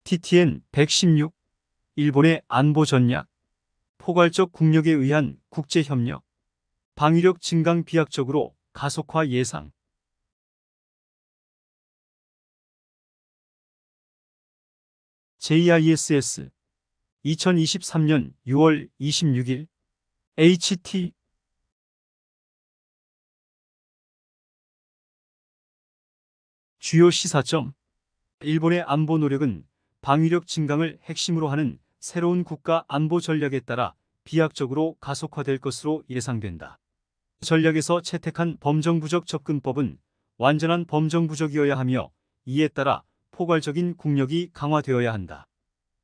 TTN 116 일본의 안보 전략, 포괄적 국력에 의한 국제협력, 방위력 증강 비약적으로 가속화 예상. JISS 2023년 6월 26일 HT 주요 시사점. 일본의 안보 노력은 방위력 증강을 핵심으로 하는 새로운 국가 안보 전략에 따라 비약적으로 가속화될 것으로 예상된다. 전략에서 채택한 범정부적 접근법은 완전한 범정부적이어야 하며 이에 따라 포괄적인 국력이 강화되어야 한다.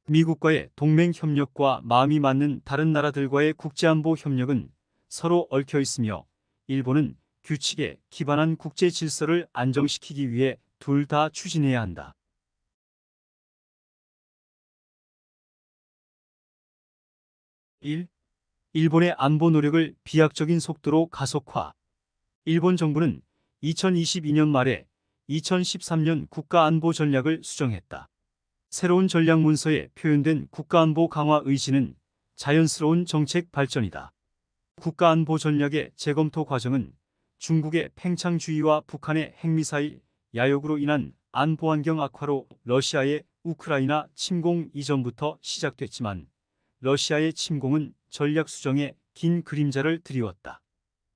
미국과의 동맹 협력과 마음이 맞는 다른 나라들과의 국제안보 협력은 서로 얽혀 있으며 일본은 규칙에 기반한 국제 질서를 안정시키기 위해 둘 다 추진해야 한다. 1. 일본의 안보 노력을 비약적인 속도로 가속화. 일본 정부는 2022년 말에 2013년 국가안보 전략을 수정했다. 새로운 전략 문서에 표현된 국가안보 강화 의지는 자연스러운 정책 발전이다. 국가안보 전략의 재검토 과정은 중국의 팽창주의와 북한의 핵미사일 야욕으로 인한 안보 환경 악화로 러시아의 우크라이나 침공 이전부터 시작됐지만 러시아의 침공은 전략 수정에 긴 그림자를 드리웠다.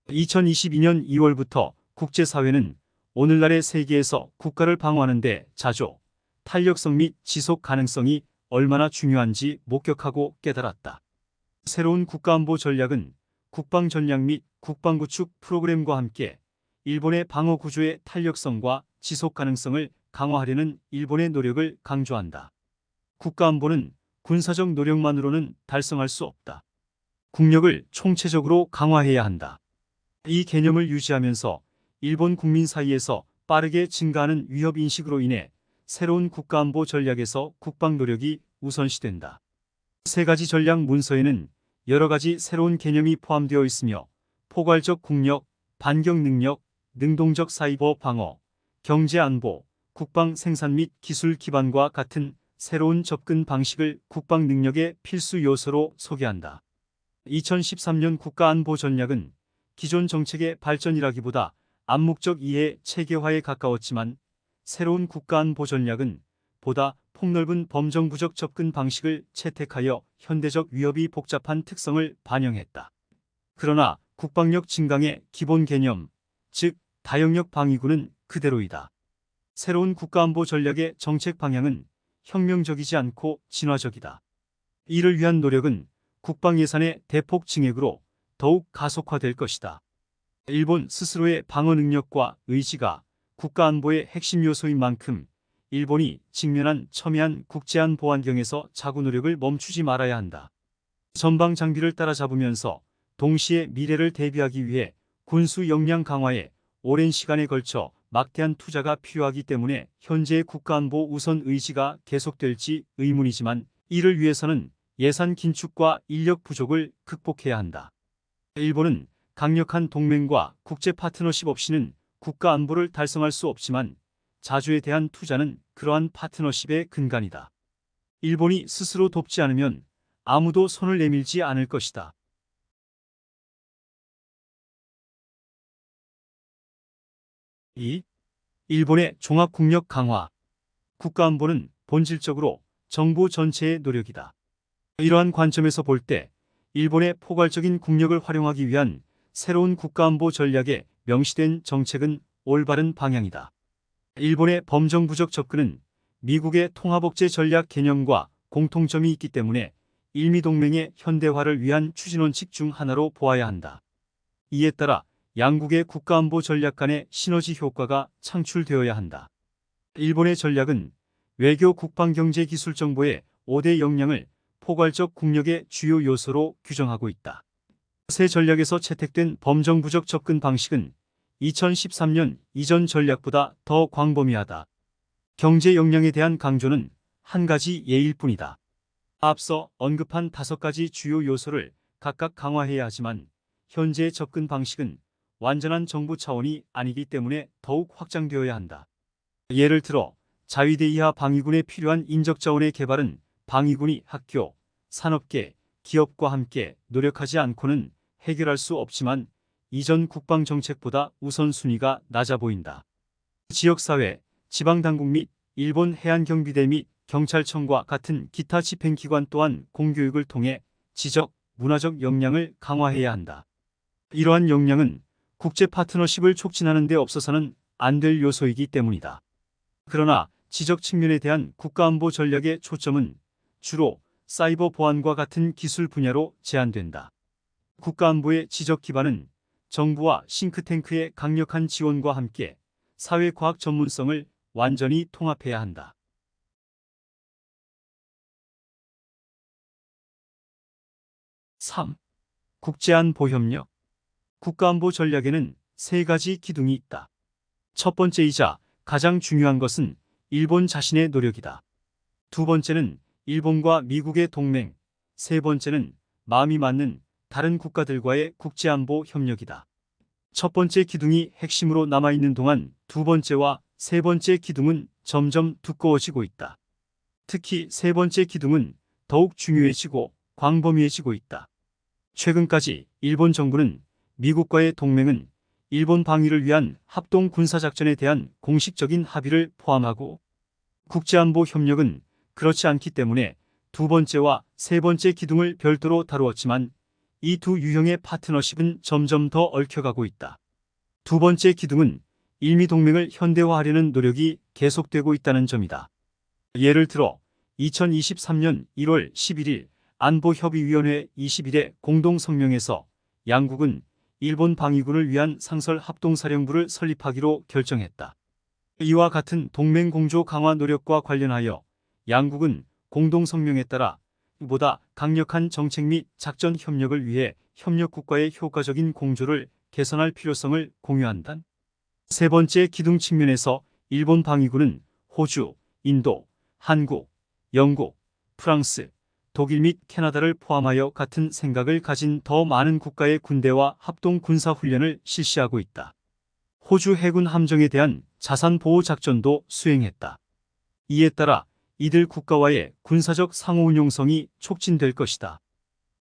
2022년 2월부터 국제사회는 오늘날의 세계에서 국가를 방어하는 데 자조, 탄력성 및 지속 가능성이 얼마나 중요한지 목격하고 깨달았다. 새로운 국가안보 전략은 국방전략 및 국방구축 프로그램과 함께 일본의 방어 구조의 탄력성과 지속 가능성을 강화하려는 일본의 노력을 강조한다. 국가안보는 군사적 노력만으로는 달성할 수 없다. 국력을 총체적으로 강화해야 한다. 이 개념을 유지하면서 일본 국민 사이에서 빠르게 증가하는 위협인식으로 인해 새로운 국가안보 전략에서 국방 노력이 우선시된다. 세 가지 전략 문서에는 여러 가지 새로운 개념이 포함되어 있으며 포괄적 국력, 반격 능력, 능동적 사이버 방어, 경제 안보, 국방 생산 및 기술 기반과 같은 새로운 접근 방식을 국방 능력의 필수 요소로 소개한다. 2013년 국가안보 전략은 기존 정책의 발전이라기보다 암묵적 이해 체계화에 가까웠지만 새로운 국가안보 전략은 보다 폭넓은 범정부적 접근 방식을 채택하여 현대적 위협이 복잡한 특성을 반영했다. 그러나 국방력 증강의 기본 개념, 즉 다영역 방위구는 그대로이다. 새로운 국가안보 전략의 정책 방향은 혁명적이지 않고 진화적이다. 이를 위한 노력은 국방 예산의 대폭 증액으로 더욱 가속화될 것이다. 일본 스스로의 방어 능력과 의지가 국가안보의 핵심 요소인 만큼 일본이 직면한 첨예한 국제안보 환경에서 자구 노력을 멈추지 말아야 한다. 전방 장비를 따라잡으면서 동시에 미래를 대비하기 위해 군수 역량 강화에 오랜 시간에 걸쳐 막대한 투자가 필요하기 때문에 현재의 국가안보 우선 의지가 계속될지 의문이지만 이를 위해서는 예산 긴축과 인력 부족을 극복해야 한다. 일본은 강력한 동맹과 국제 파트너십 없이는 국가안보를 달성할 수 없지만 자주에 대한 투자는 그러한 파트너십의 근간이다. 일본이 스스로 돕지 않으면 아무도 손을 내밀지 않을 것이다. 2. 일본의 종합국력 강화. 국가안보는 본질적으로 정부 전체의 노력이다. 이러한 관점에서 볼 때 일본의 포괄적인 국력을 활용하기 위한 새로운 국가안보 전략에 명시된 정책은 올바른 방향이다. 일본의 범정부적 접근은 미국의 통합억제 전략 개념과 공통점이 있기 때문에 일미동맹의 현대화를 위한 추진원칙 중 하나로 보아야 한다. 이에 따라 양국의 국가안보 전략 간의 시너지 효과가 창출되어야 한다. 일본의 전략은 외교 국방경제기술정보의 5대 역량을 포괄적 국력의 주요 요소로 규정하고 있다. 새 전략에서 채택된 범정부적 접근 방식은 2013년 이전 전략보다 더 광범위하다. 경제 역량에 대한 강조는 한 가지 예일 뿐이다. 앞서 언급한 5가지 주요 요소를 각각 강화해야 하지만 현재의 접근 방식은 완전한 정부 차원이 아니기 때문에 더욱 확장되어야 한다. 예를 들어 자위대 이하 방위군에 필요한 인적자원의 개발은 방위군이 학교, 산업계, 기업과 함께 노력하지 않고는 해결할 수 없지만 이전 국방정책보다 우선순위가 낮아 보인다. 지역사회, 지방당국 및 일본 해안경비대 및 경찰청과 같은 기타 집행기관 또한 공교육을 통해 지적, 문화적 역량을 강화해야 한다. 이러한 역량은 국제 파트너십을 촉진하는 데 없어서는 안 될 요소이기 때문이다. 그러나 지적 측면에 대한 국가안보 전략의 초점은 주로 사이버 보안과 같은 기술 분야로 제한된다. 국가안보의 지적 기반은 정부와 싱크탱크의 강력한 지원과 함께 사회과학 전문성을 완전히 통합해야 한다. 3. 국제안보협력. 국가안보 전략에는 세 가지 기둥이 있다. 첫 번째이자 가장 중요한 것은 일본 자신의 노력이다. 두 번째는 일본과 미국의 동맹, 세 번째는 마음이 맞는 다른 국가들과의 국제안보 협력이다. 첫 번째 기둥이 핵심으로 남아있는 동안 두 번째와 세 번째 기둥은 점점 두꺼워지고 있다. 특히 세 번째 기둥은 더욱 중요해지고 광범위해지고 있다. 최근까지 일본 정부는 미국과의 동맹은 일본 방위를 위한 합동 군사작전에 대한 공식적인 합의를 포함하고 국제안보 협력은 그렇지 않기 때문에 두 번째와 세 번째 기둥을 별도로 다루었지만 이 두 유형의 파트너십은 점점 더 얽혀가고 있다. 두 번째 기둥은 일미동맹을 현대화하려는 노력이 계속되고 있다는 점이다. 예를 들어 2023년 1월 11일 안보협의위원회 20일의 공동성명에서 양국은 일본 방위군을 위한 상설 합동사령부를 설립하기로 결정했다. 이와 같은 동맹 공조 강화 노력과 관련하여 양국은 공동성명에 따라 보다 강력한 정책 및 작전 협력을 위해 협력국과의 효과적인 공조를 개선할 필요성을 공유한다. 세 번째 기둥 측면에서 일본 방위군은 호주, 인도, 한국, 영국, 프랑스, 독일 및 캐나다를 포함하여 같은 생각을 가진 더 많은 국가의 군대와 합동 군사훈련을 실시하고 있다. 호주 해군 함정에 대한 자산보호 작전도 수행했다. 이에 따라 이들 국가와의 군사적 상호운용성이 촉진될 것이다.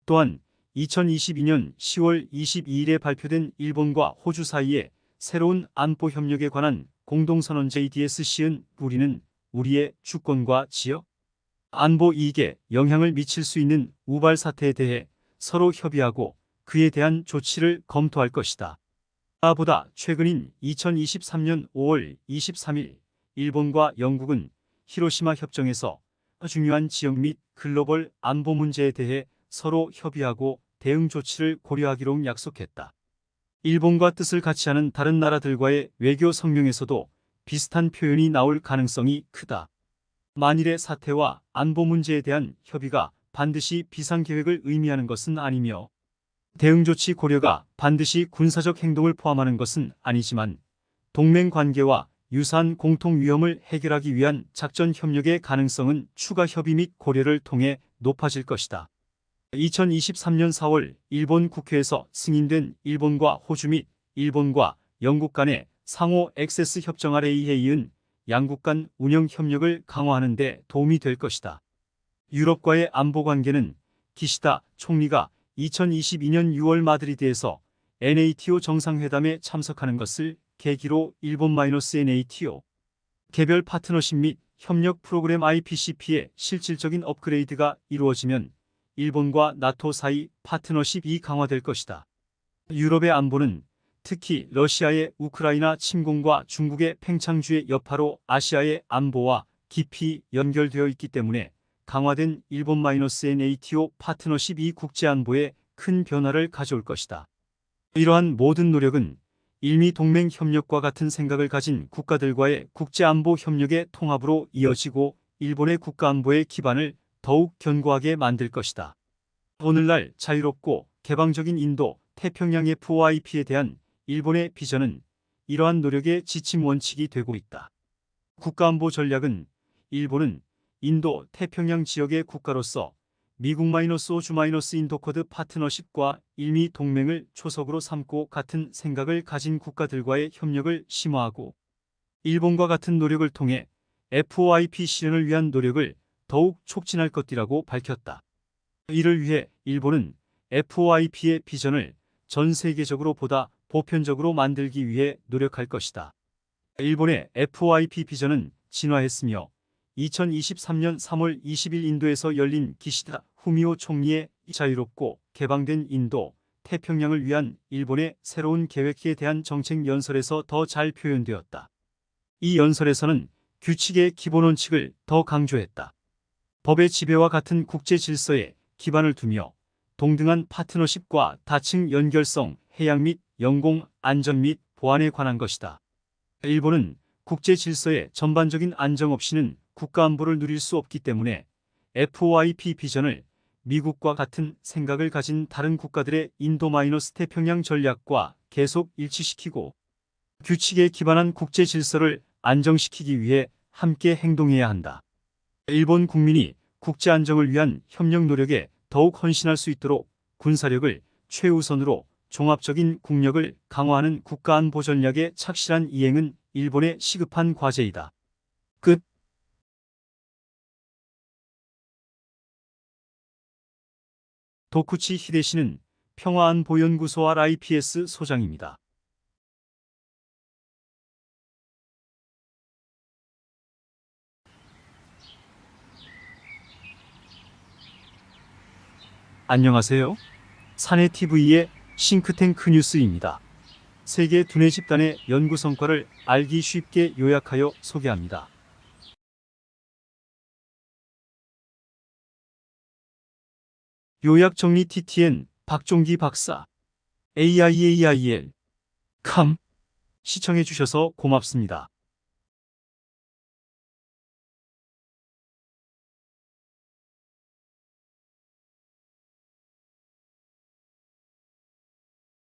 또한 2022년 10월 22일에 발표된 일본과 호주 사이의 새로운 안보협력에 관한 공동선언 JDSC은 우리는 우리의 주권과 지역, 안보 이익에 영향을 미칠 수 있는 우발 사태에 대해 서로 협의하고 그에 대한 조치를 검토할 것이다. 보다 최근인 2023년 5월 23일 일본과 영국은 히로시마 협정에서 중요한 지역 및 글로벌 안보 문제에 대해 서로 협의하고 대응 조치를 고려하기로 약속했다. 일본과 뜻을 같이 하는 다른 나라들과의 외교 성명에서도 비슷한 표현이 나올 가능성이 크다. 만일의 사태와 안보 문제에 대한 협의가 반드시 비상계획을 의미하는 것은 아니며 대응조치 고려가 반드시 군사적 행동을 포함하는 것은 아니지만 동맹 관계와 유사한 공통 위험을 해결하기 위한 작전 협력의 가능성은 추가 협의 및 고려를 통해 높아질 것이다. 2023년 4월 일본 국회에서 승인된 일본과 호주 및 일본과 영국 간의 상호 액세스 협정 아래 이해 양국 간 운영 협력을 강화하는 데 도움이 될 것이다. 유럽과의 안보 관계는 기시다 총리가 2022년 6월 마드리드에서 NATO 정상회담에 참석하는 것을 계기로 일본-NATO 개별 파트너십 및 협력 프로그램 IPCP의 실질적인 업그레이드가 이루어지면 일본과 나토 사이 파트너십이 강화될 것이다. 유럽의 안보는 특히 러시아의 우크라이나 침공과 중국의 팽창주의 여파로 아시아의 안보와 깊이 연결되어 있기 때문에 강화된 일본-NATO 파트너십이 국제안보에 큰 변화를 가져올 것이다. 이러한 모든 노력은 일미 동맹 협력과 같은 생각을 가진 국가들과의 국제안보 협력의 통합으로 이어지고 일본의 국가안보의 기반을 더욱 견고하게 만들 것이다. 오늘날 자유롭고 개방적인 인도, 태평양의 FOIP에 대한 일본의 비전은 이러한 노력의 지침 원칙이 되고 있다. 국가안보 전략은 일본은 인도, 태평양 지역의 국가로서 미국-호주-인도 쿼드 파트너십과 일미 동맹을 초석으로 삼고 같은 생각을 가진 국가들과의 협력을 심화하고 일본과 같은 노력을 통해 FOIP 실현을 위한 노력을 더욱 촉진할 것이라고 밝혔다. 이를 위해 일본은 FOIP의 비전을 전 세계적으로 보다 보편적으로 만들기 위해 노력할 것이다. 일본의 FOIP 비전은 진화했으며 2023년 3월 20일 인도에서 열린 기시다 후미오 총리의 자유롭고 개방된 인도, 태평양을 위한 일본의 새로운 계획에 대한 정책 연설에서 더 잘 표현되었다. 이 연설에서는 규칙의 기본 원칙을 더 강조했다. 법의 지배와 같은 국제 질서에 기반을 두며 동등한 파트너십과 다층 연결성, 해양 및 영공, 안전 및 보안에 관한 것이다. 일본은 국제 질서의 전반적인 안정 없이는 국가 안보를 누릴 수 없기 때문에 FOIP 비전을 미국과 같은 생각을 가진 다른 국가들의 인도-태평양 전략과 계속 일치시키고 규칙에 기반한 국제 질서를 안정시키기 위해 함께 행동해야 한다. 일본 국민이 국제 안정을 위한 협력 노력에 더욱 헌신할 수 있도록 군사력을 최우선으로 종합적인 국력을 강화하는 국가안보 전략의 착실한 이행은 일본의 시급한 과제이다. 끝. 도쿠치 히데시는 평화안보연구소 RIPS 소장입니다. 안녕하세요. 사내TV의 싱크탱크 뉴스입니다. 세계 두뇌 집단의 연구 성과를 알기 쉽게 요약하여 소개합니다. 요약 정리 TTN 박종기 박사 AIAIL 시청해 주셔서 고맙습니다.